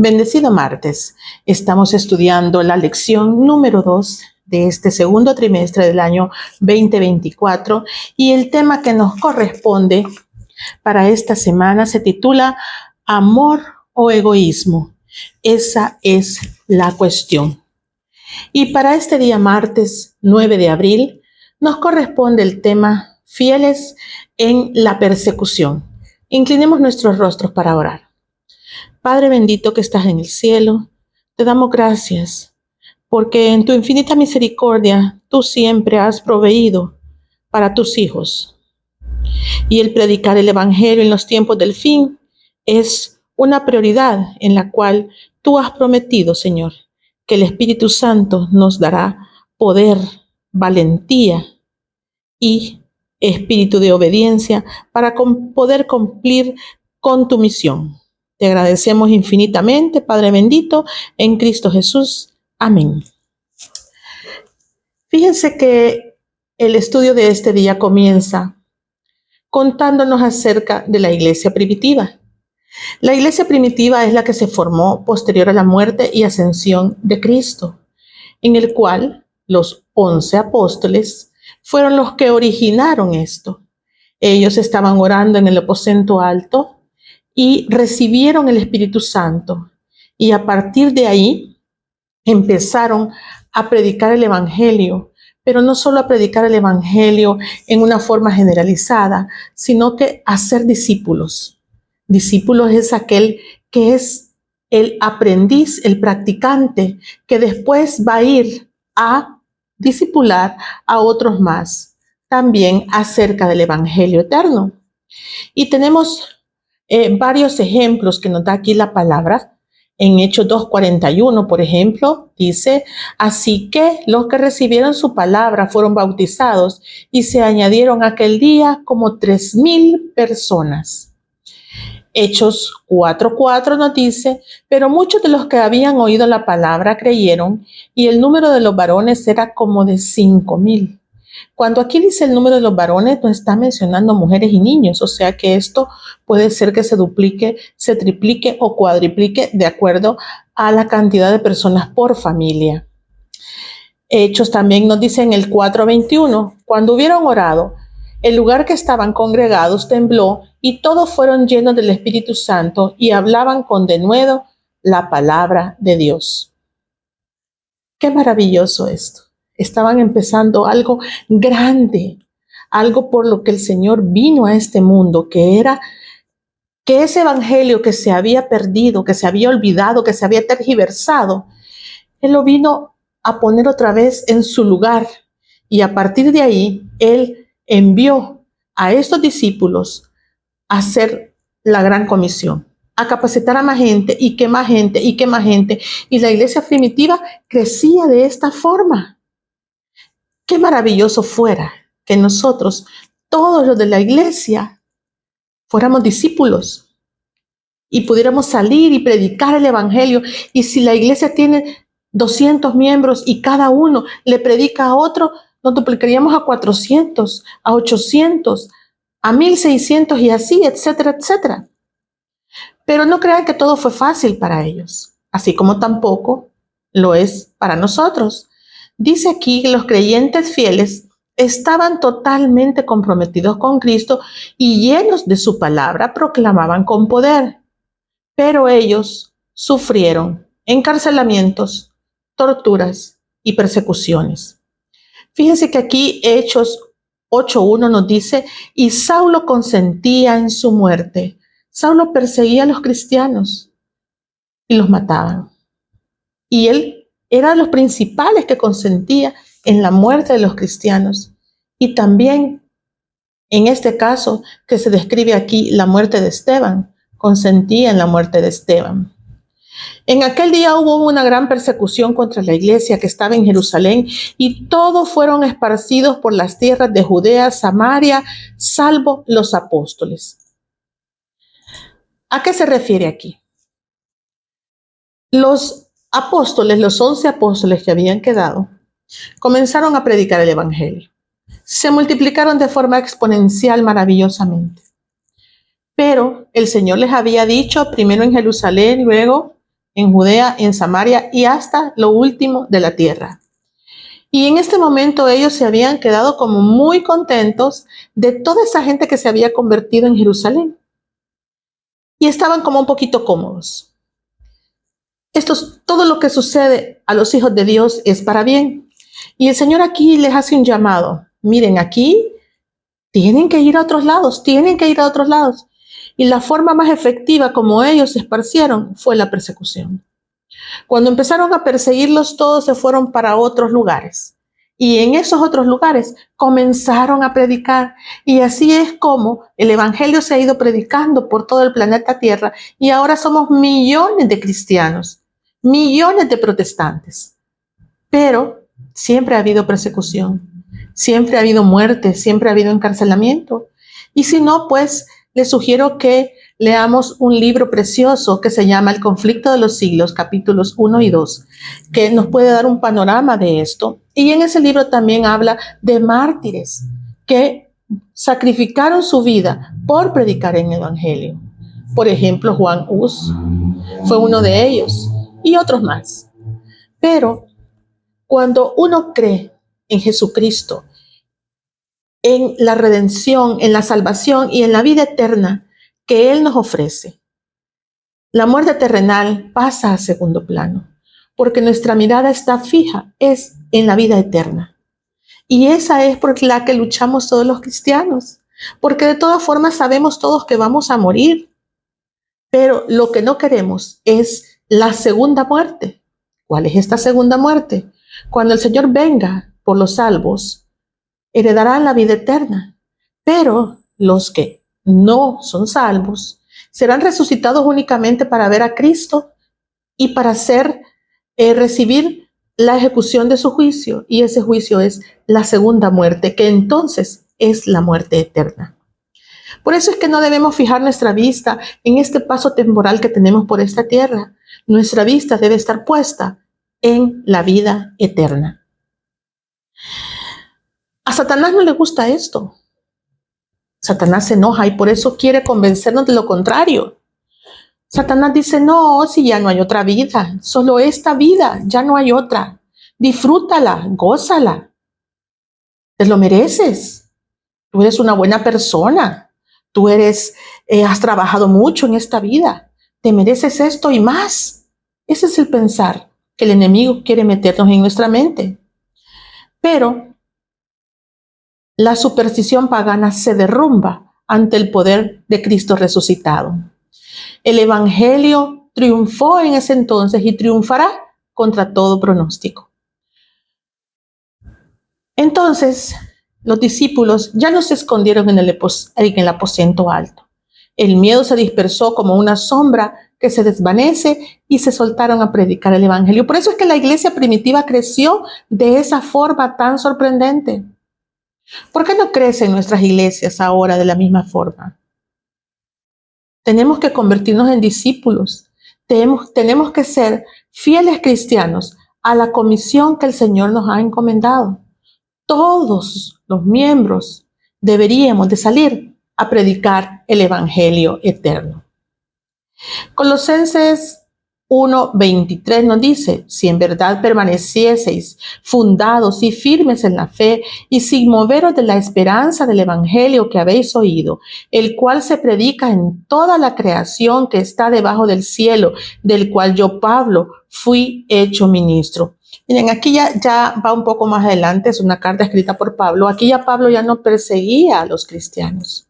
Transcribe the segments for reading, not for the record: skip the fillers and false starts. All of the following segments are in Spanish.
Bendecido martes. Estamos estudiando la lección número 2 de este segundo trimestre del año 2024 y el tema que nos corresponde para esta semana se titula Amor o egoísmo. Esa es la cuestión. Y para este día martes 9 de abril nos corresponde el tema Fieles en la persecución. Inclinemos nuestros rostros para orar. Padre bendito que estás en el cielo, te damos gracias porque en tu infinita misericordia tú siempre has proveído para tus hijos. Y el predicar el evangelio en los tiempos del fin es una prioridad en la cual tú has prometido, Señor, que el Espíritu Santo nos dará poder, valentía y espíritu de obediencia para poder cumplir con tu misión. Te agradecemos infinitamente, Padre bendito, en Cristo Jesús. Amén. Fíjense que el estudio de este día comienza contándonos acerca de la iglesia primitiva. La iglesia primitiva es la que se formó posterior a la muerte y ascensión de Cristo, en el cual los 11 apóstoles fueron los que originaron esto. Ellos estaban orando en el aposento alto y recibieron el Espíritu Santo. Y a partir de ahí empezaron a predicar el Evangelio, pero no solo a predicar el Evangelio en una forma generalizada, sino que a ser discípulos. Discípulos es aquel que es el aprendiz, el practicante, que después va a ir a discipular a otros más, también acerca del Evangelio eterno. Y tenemos varios ejemplos que nos da aquí la palabra. En Hechos 2:41, por ejemplo, dice: así que los que recibieron su palabra fueron bautizados y se añadieron aquel día como 3,000 personas. Hechos 4:4 nos dice: pero muchos de los que habían oído la palabra creyeron, y el número de los varones era como de 5,000. Cuando aquí dice el número de los varones, no está mencionando mujeres y niños, o sea que esto puede ser que se duplique, se triplique o cuadriplique de acuerdo a la cantidad de personas por familia. Hechos también nos dice en el 4:21, cuando hubieron orado, el lugar que estaban congregados tembló y todos fueron llenos del Espíritu Santo y hablaban con denuedo la palabra de Dios. Qué maravilloso esto. Estaban empezando algo grande, algo por lo que el Señor vino a este mundo, que era que ese evangelio que se había perdido, que se había olvidado, que se había tergiversado, Él lo vino a poner otra vez en su lugar. Y a partir de ahí, Él envió a estos discípulos a hacer la gran comisión, a capacitar a más gente y que más gente y que más gente. Y la iglesia primitiva crecía de esta forma. Qué maravilloso fuera que nosotros, todos los de la iglesia, fuéramos discípulos y pudiéramos salir y predicar el evangelio. Y si la iglesia tiene 200 miembros y cada uno le predica a otro, nos duplicaríamos a 400, a 800, a 1,600 y así, etcétera, etcétera. Pero no crean que todo fue fácil para ellos, así como tampoco lo es para nosotros. Dice aquí que los creyentes fieles estaban totalmente comprometidos con Cristo y llenos de su palabra proclamaban con poder. Pero ellos sufrieron encarcelamientos, torturas y persecuciones. Fíjense que aquí Hechos 8:1 nos dice: y Saulo consentía en su muerte. Saulo perseguía a los cristianos y los mataban. Y él era de los principales que consentía en la muerte de los cristianos. Y también, en este caso que se describe aquí, la muerte de Esteban, consentía en la muerte de Esteban. En aquel día hubo una gran persecución contra la iglesia que estaba en Jerusalén y todos fueron esparcidos por las tierras de Judea, Samaria, salvo los apóstoles. ¿A qué se refiere aquí? Los apóstoles, los 11 apóstoles que habían quedado, comenzaron a predicar el evangelio. Se multiplicaron de forma exponencial maravillosamente. Pero el Señor les había dicho, primero en Jerusalén, luego en Judea, en Samaria y hasta lo último de la tierra. Y en este momento ellos se habían quedado como muy contentos de toda esa gente que se había convertido en Jerusalén. Y estaban como un poquito cómodos. Todo lo que sucede a los hijos de Dios es para bien. Y el Señor aquí les hace un llamado. Miren, aquí tienen que ir a otros lados, tienen que ir a otros lados. Y la forma más efectiva como ellos se esparcieron fue la persecución. Cuando empezaron a perseguirlos, todos se fueron para otros lugares. Y en esos otros lugares comenzaron a predicar. Y así es como el evangelio se ha ido predicando por todo el planeta Tierra. Y ahora somos millones de cristianos, millones de protestantes. Pero siempre ha habido persecución, siempre ha habido muerte, siempre ha habido encarcelamiento. Y si no, pues les sugiero que leamos un libro precioso que se llama El conflicto de los siglos, capítulos 1 y 2, que nos puede dar un panorama de esto. Y en ese libro también habla de mártires que sacrificaron su vida por predicar el evangelio. Por ejemplo, Juan Hus fue uno de ellos y otros más. Pero cuando uno cree en Jesucristo, en la redención, en la salvación y en la vida eterna que Él nos ofrece, la muerte terrenal pasa a segundo plano, porque nuestra mirada está fija, es en la vida eterna. Y esa es por la que luchamos todos los cristianos, porque de todas formas sabemos todos que vamos a morir, pero lo que no queremos es la segunda muerte. ¿Cuál es esta segunda muerte? Cuando el Señor venga por los salvos, heredarán la vida eterna, pero los que no son salvos serán resucitados únicamente para ver a Cristo y para recibir la ejecución de su juicio, y ese juicio es la segunda muerte, que entonces es la muerte eterna. Por eso es que no debemos fijar nuestra vista en este paso temporal que tenemos por esta tierra. Nuestra vista debe estar puesta en la vida eterna. A Satanás no le gusta esto. Satanás se enoja y por eso quiere convencernos de lo contrario. Satanás dice, no, si ya no hay otra vida, solo esta vida, ya no hay otra. Disfrútala, gózala. Te lo mereces. Tú eres una buena persona. Tú has trabajado mucho en esta vida. Te mereces esto y más. Ese es el pensar que el enemigo quiere meternos en nuestra mente. Pero la superstición pagana se derrumba ante el poder de Cristo resucitado. El evangelio triunfó en ese entonces y triunfará contra todo pronóstico. Entonces, los discípulos ya no se escondieron en el aposento alto. El miedo se dispersó como una sombra que se desvanece y se soltaron a predicar el evangelio. Por eso es que la iglesia primitiva creció de esa forma tan sorprendente. ¿Por qué no crecen nuestras iglesias ahora de la misma forma? Tenemos que convertirnos en discípulos. Tenemos que ser fieles cristianos a la comisión que el Señor nos ha encomendado. Todos los miembros deberíamos de salir a predicar el evangelio eterno. Colosenses 1:23 nos dice, si en verdad permanecieseis fundados y firmes en la fe y sin moveros de la esperanza del evangelio que habéis oído, el cual se predica en toda la creación que está debajo del cielo, del cual yo, Pablo, fui hecho ministro. Miren, aquí ya va un poco más adelante, es una carta escrita por Pablo. Aquí ya Pablo ya no perseguía a los cristianos,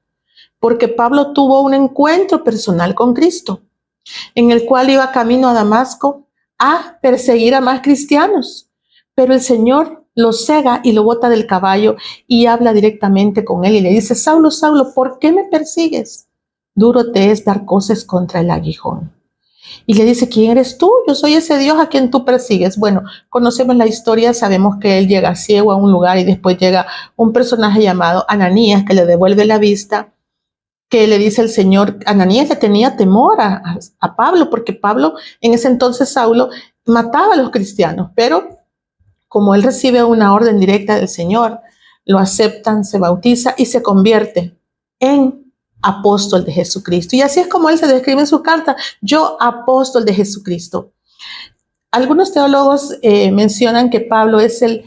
porque Pablo tuvo un encuentro personal con Cristo, en el cual iba camino a Damasco a perseguir a más cristianos. Pero el Señor lo cega y lo bota del caballo y habla directamente con él y le dice, Saulo, Saulo, ¿por qué me persigues? Duro te es dar coces contra el aguijón. Y le dice, ¿quién eres tú? Yo soy ese Dios a quien tú persigues. Bueno, conocemos la historia, sabemos que él llega ciego a un lugar y después llega un personaje llamado Ananías que le devuelve la vista, que le dice el Señor. Ananías le tenía temor a Pablo, porque Pablo, en ese entonces Saulo, mataba a los cristianos, pero como él recibe una orden directa del Señor, lo aceptan, se bautiza y se convierte en apóstol de Jesucristo. Y así es como él se describe en su carta, yo apóstol de Jesucristo. Algunos teólogos mencionan que Pablo es el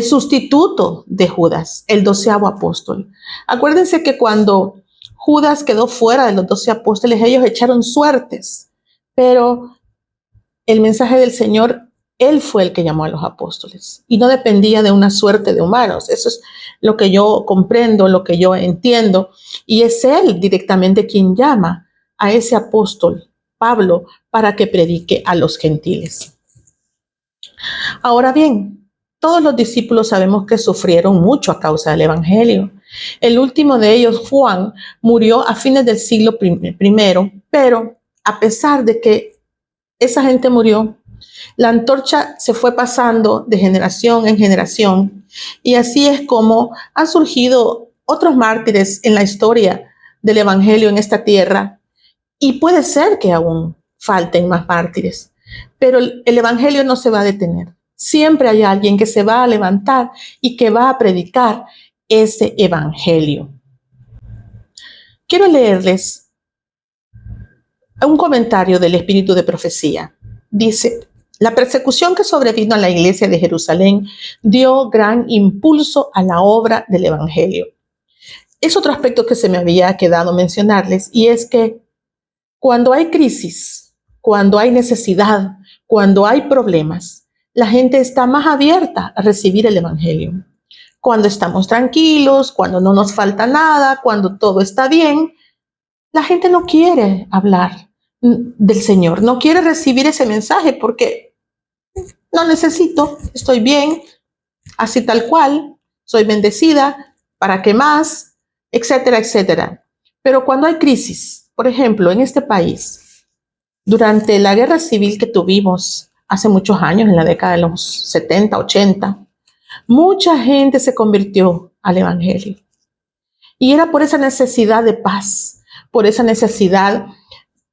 sustituto de Judas, el 12º apóstol. Acuérdense que cuando Judas quedó fuera de los 12 apóstoles, ellos echaron suertes, pero el mensaje del Señor, Él fue el que llamó a los apóstoles y no dependía de una suerte de humanos. Eso es lo que yo comprendo, lo que yo entiendo, y es Él directamente quien llama a ese apóstol, Pablo, para que predique a los gentiles. Ahora bien, todos los discípulos sabemos que sufrieron mucho a causa del evangelio. El último de ellos, Juan, murió a fines del siglo I, pero a pesar de que esa gente murió, la antorcha se fue pasando de generación en generación, y así es como han surgido otros mártires en la historia del evangelio en esta tierra, y puede ser que aún falten más mártires, pero el evangelio no se va a detener. Siempre hay alguien que se va a levantar y que va a predicar ese evangelio. Quiero leerles un comentario del Espíritu de Profecía. Dice: la persecución que sobrevino a la iglesia de Jerusalén dio gran impulso a la obra del evangelio. Es otro aspecto que se me había quedado mencionarles, y es que cuando hay crisis, cuando hay necesidad, cuando hay problemas, la gente está más abierta a recibir el evangelio. Cuando estamos tranquilos, cuando no nos falta nada, cuando todo está bien, la gente no quiere hablar del Señor, no quiere recibir ese mensaje porque no necesito, estoy bien, así tal cual, soy bendecida, ¿para qué más? Etcétera, etcétera. Pero cuando hay crisis, por ejemplo, en este país, durante la guerra civil que tuvimos hace muchos años, en la década de los 70, 80, mucha gente se convirtió al evangelio. Y era por esa necesidad de paz, por esa necesidad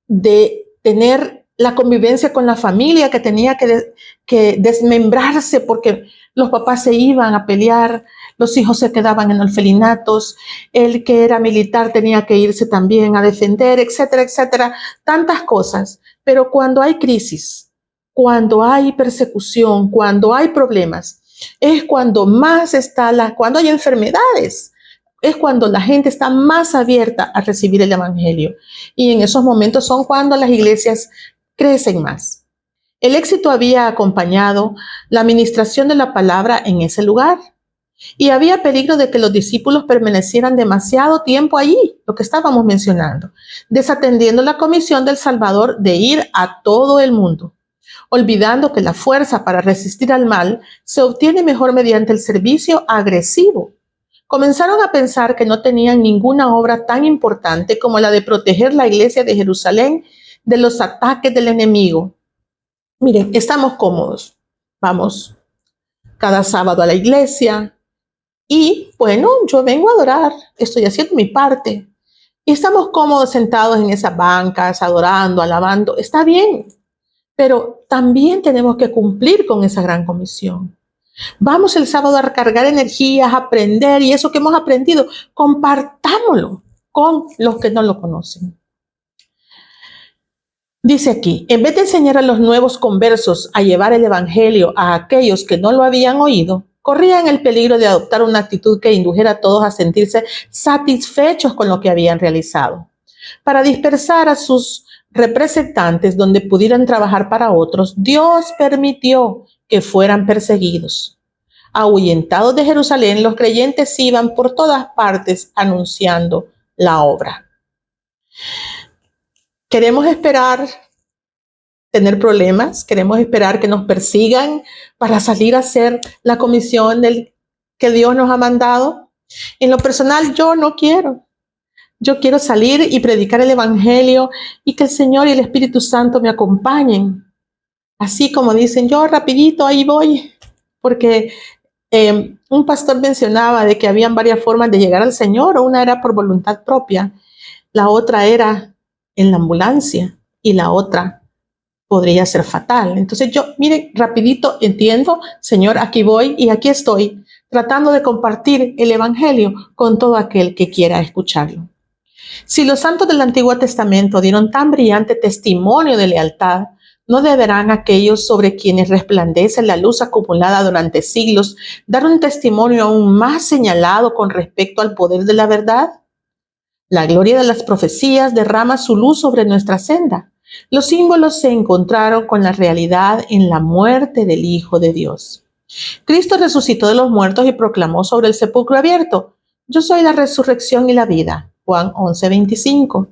de tener la convivencia con la familia que tenía que desmembrarse porque los papás se iban a pelear, los hijos se quedaban en orfelinatos, el que era militar tenía que irse también a defender, etcétera, etcétera, tantas cosas. Pero cuando hay crisis, cuando hay persecución, cuando hay problemas, es cuando más cuando hay enfermedades, es cuando la gente está más abierta a recibir el evangelio. Y en esos momentos son cuando las iglesias crecen más. El éxito había acompañado la administración de la palabra en ese lugar. Y había peligro de que los discípulos permanecieran demasiado tiempo allí, lo que estábamos mencionando, desatendiendo la comisión del Salvador de ir a todo el mundo, olvidando que la fuerza para resistir al mal se obtiene mejor mediante el servicio agresivo. Comenzaron a pensar que no tenían ninguna obra tan importante como la de proteger la iglesia de Jerusalén de los ataques del enemigo. Miren, estamos cómodos, vamos cada sábado a la iglesia y bueno, yo vengo a adorar, estoy haciendo mi parte. Y estamos cómodos sentados en esas bancas, adorando, alabando, está bien, pero también tenemos que cumplir con esa gran comisión. Vamos el sábado a recargar energías, a aprender, y eso que hemos aprendido, compartámoslo con los que no lo conocen. Dice aquí, en vez de enseñar a los nuevos conversos a llevar el evangelio a aquellos que no lo habían oído, corrían el peligro de adoptar una actitud que indujera a todos a sentirse satisfechos con lo que habían realizado. Para dispersar a sus representantes donde pudieran trabajar para otros, Dios permitió que fueran perseguidos. Ahuyentados de Jerusalén, los creyentes iban por todas partes anunciando la obra. Queremos esperar tener problemas, queremos esperar que nos persigan para salir a hacer la comisión que Dios nos ha mandado. En lo personal, yo no quiero. Yo quiero salir y predicar el evangelio y que el Señor y el Espíritu Santo me acompañen. Así como dicen, yo rapidito ahí voy, porque un pastor mencionaba de que habían varias formas de llegar al Señor. Una era por voluntad propia, la otra era en la ambulancia y la otra podría ser fatal. Entonces yo, miren, rapidito entiendo, Señor, aquí voy y aquí estoy tratando de compartir el evangelio con todo aquel que quiera escucharlo. Si los santos del Antiguo Testamento dieron tan brillante testimonio de lealtad, ¿No deberán aquellos sobre quienes resplandece la luz acumulada durante siglos dar un testimonio aún más señalado con respecto al poder de la verdad? La gloria de las profecías derrama su luz sobre nuestra senda. Los símbolos se encontraron con la realidad en la muerte del Hijo de Dios. Cristo resucitó de los muertos y proclamó sobre el sepulcro abierto: yo soy la resurrección y la vida. Juan 11:25.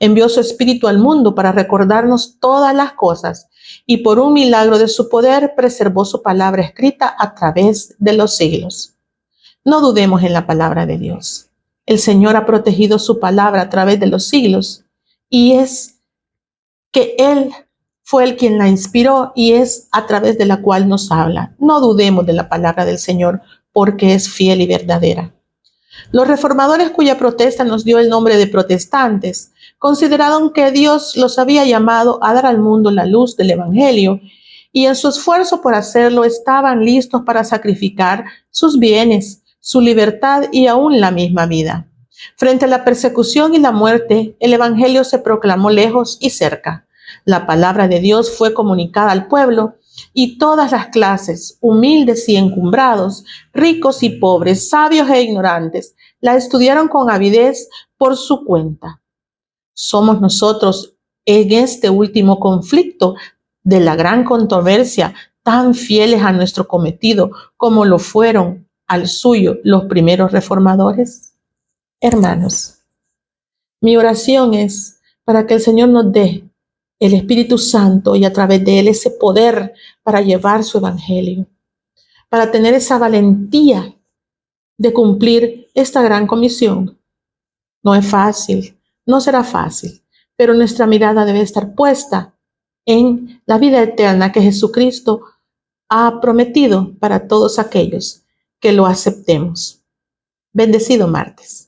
Envió su Espíritu al mundo para recordarnos todas las cosas y por un milagro de su poder preservó su palabra escrita a través de los siglos. No dudemos en la palabra de Dios. El Señor ha protegido su palabra a través de los siglos y es que Él fue el quien la inspiró y es a través de la cual nos habla. No dudemos de la palabra del Señor porque es fiel y verdadera. Los reformadores, cuya protesta nos dio el nombre de protestantes, consideraron que Dios los había llamado a dar al mundo la luz del Evangelio y en su esfuerzo por hacerlo estaban listos para sacrificar sus bienes, su libertad y aún la misma vida. Frente a la persecución y la muerte, el Evangelio se proclamó lejos y cerca. La palabra de Dios fue comunicada al pueblo y todas las clases, humildes y encumbrados, ricos y pobres, sabios e ignorantes, la estudiaron con avidez por su cuenta. Somos nosotros en este último conflicto de la gran controversia tan fieles a nuestro cometido como lo fueron al suyo los primeros reformadores. Hermanos, mi oración es para que el Señor nos dé el Espíritu Santo y a través de Él ese poder para llevar su evangelio, para tener esa valentía de cumplir esta gran comisión. No es fácil, no será fácil, pero nuestra mirada debe estar puesta en la vida eterna que Jesucristo ha prometido para todos aquellos que lo aceptemos. Bendecido martes.